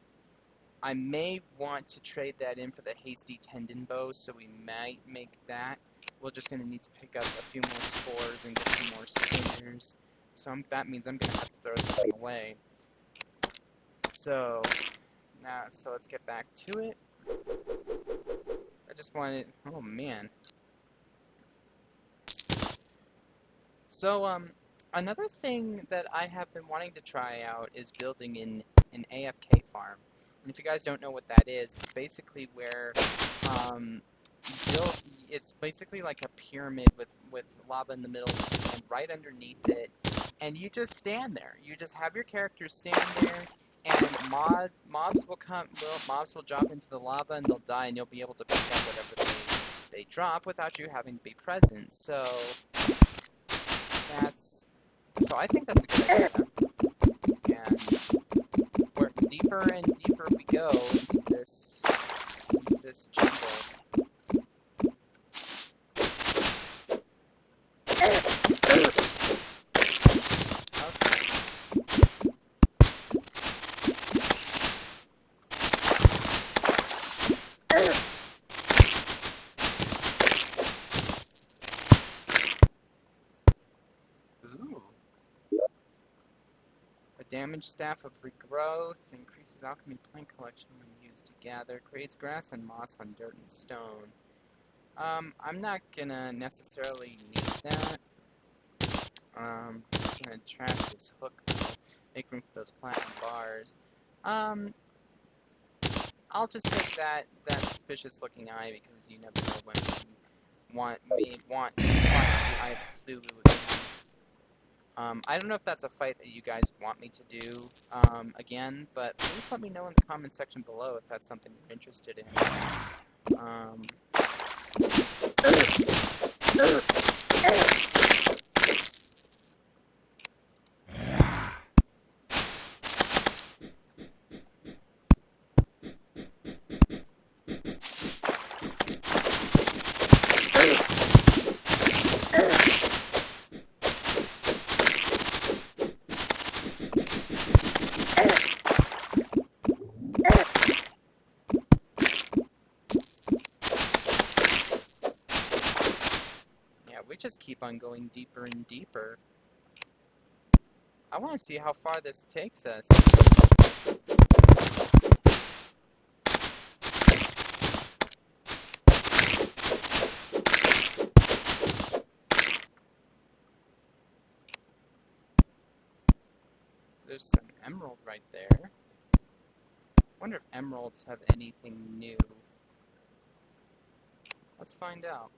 I may want to trade that in for the hasty tendon bow, so we might make that. We're just going to need to pick up a few more spores and get some more stingers. So that means I'm going to have to throw something away. So let's get back to it. I just wanted, oh man. So another thing that I have been wanting to try out is building in an AFK farm. And if you guys don't know what that is, it's basically where it's basically like a pyramid with lava in the middle, and you stand right underneath it, and you just stand there. You just have your characters stand there, and mobs will drop into the lava and they'll die, and you'll be able to pick up whatever they drop without you having to be present. So I think that's a good idea. And where deeper and deeper we go into this jungle. Ooh. A damaged staff of regrowth increases alchemy plant collection when used together. Creates grass and moss on dirt and stone. I'm not gonna necessarily need that. I'm gonna trash this hook though. Make room for those platinum bars. I'll just take that suspicious looking eye because you never know when you want to fight the Eye of Cthulhu again. I don't know if that's a fight that you guys want me to do again, but please let me know in the comment section below if that's something you're interested in. We just keep on going deeper and deeper. I want to see how far this takes us. There's some emerald right there. Wonder if emeralds have anything new. Let's find out.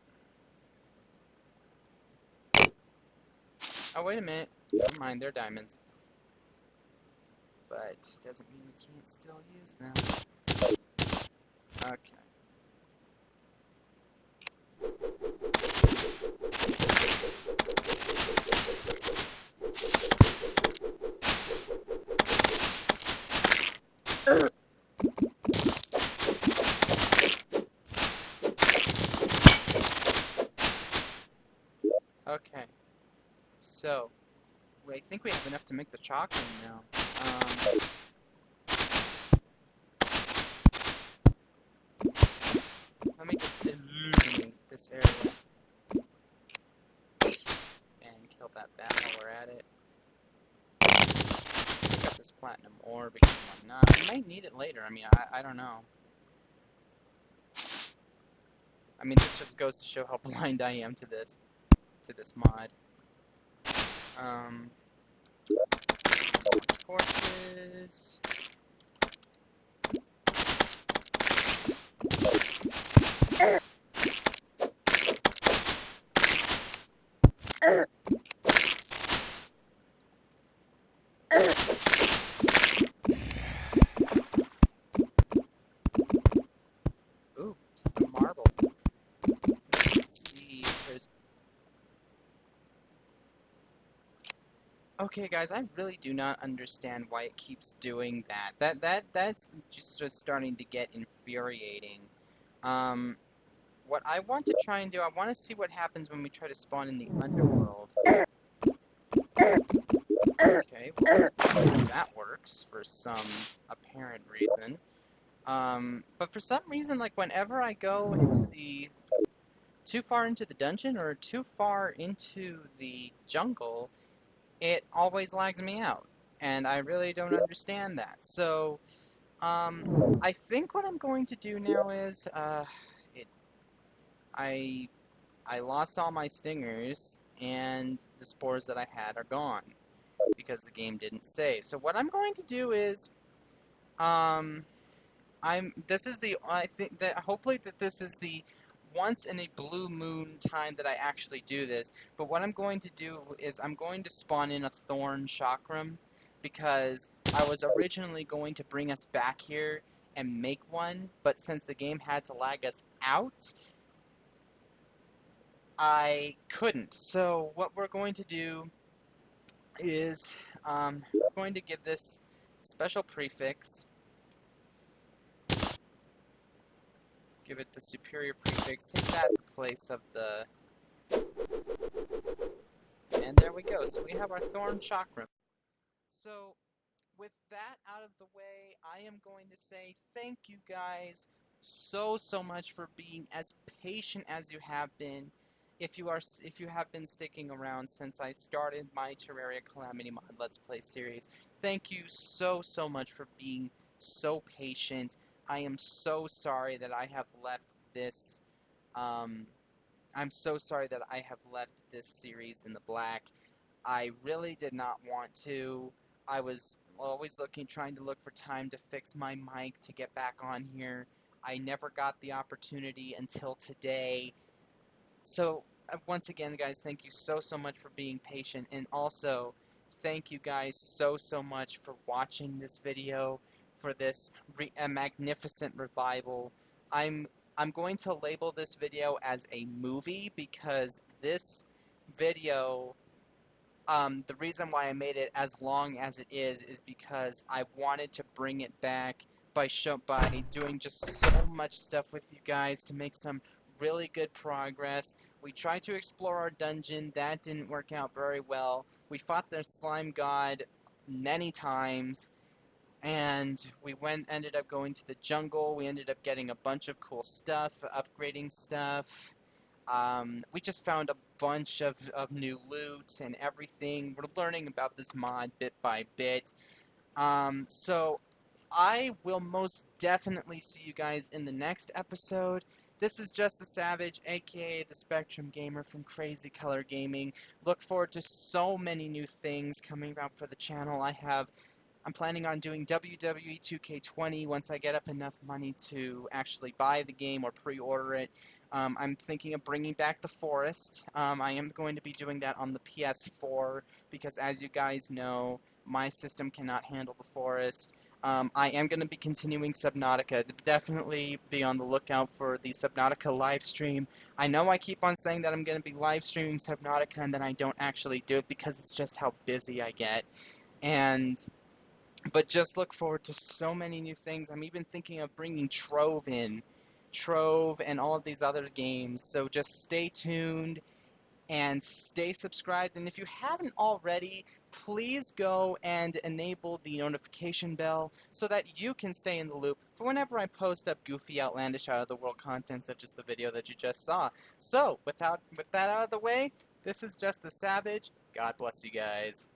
Oh, wait a minute. Never mind, they're diamonds. But doesn't mean we can't still use them. Okay. Okay. So, I think we have enough to make the chalk ring now. Let me just illuminate this area. And kill that bat while we're at it. Pick up this platinum ore because why not? We might need it later. I mean, I don't know. I mean, this just goes to show how blind I am to this mod. Torches. Ooh, some marble. Let's see. Okay, guys, I really do not understand why it keeps doing that. That's just starting to get infuriating. What I want to try and do, I want to see what happens when we try to spawn in the underworld. Okay, well, that works for some apparent reason. But for some reason, like, whenever I go into the too far into the dungeon or too far into the jungle, it always lags me out. And I really don't understand that. So, I think what I'm going to do now is, it, I, I lost all my stingers, and the spores that I had are gone, because the game didn't save. So what I'm going to do is, um, I think that hopefully that this is the once in a blue moon time that I actually do this. But what I'm going to do is I'm going to spawn in a thorn chakram, because I was originally going to bring us back here and make one, but since the game had to lag us out, I couldn't. So what we're going to do is, we're going to give this special prefix, give it the superior prefix, take that in place of the, and there we go. So we have our thorn chakra. So with that out of the way, I am going to say thank you guys so much for being as patient as you have been. If you have been sticking around since I started my Terraria Calamity Mod Let's Play series, thank you so much for being so patient. I am so sorry that I have left this um I'm so sorry that I have left this series in the black. I really did not want to. I was always trying to look for time to fix my mic to get back on here. I never got the opportunity until today. So, once again, guys, thank you so much for being patient. And also, thank you guys so much for watching this video, for this a magnificent revival. I'm I'm going to label this video as a movie, because this video, the reason why I made it as long as it is because I wanted to bring it back by doing just so much stuff with you guys to make some really good progress. We tried to explore our dungeon, that didn't work out very well. We fought the slime god many times, and ended up going to the jungle. We ended up getting a bunch of cool stuff, upgrading stuff. We just found a bunch of new loot and everything. We're learning about this mod bit by bit. So I will most definitely see you guys in the next episode. This is Just the Savage, aka the Spectrum Gamer from Crazy Color Gaming. Look forward to so many new things coming out for the channel. I'm planning on doing WWE 2K20 once I get up enough money to actually buy the game or pre-order it. I'm thinking of bringing back the Forest. I am going to be doing that on the PS4 because, as you guys know, my system cannot handle the Forest. I am going to be continuing Subnautica. Definitely be on the lookout for the Subnautica live stream. I know I keep on saying that I'm going to be live streaming Subnautica and then I don't actually do it because it's just how busy I get. But just look forward to so many new things. I'm even thinking of bringing Trove in. Trove and all of these other games. So just stay tuned and stay subscribed. And if you haven't already, please go and enable the notification bell so that you can stay in the loop for whenever I post up goofy, outlandish, out-of-the-world content such as the video that you just saw. So, with that out of the way, this is Just the Savage. God bless you guys.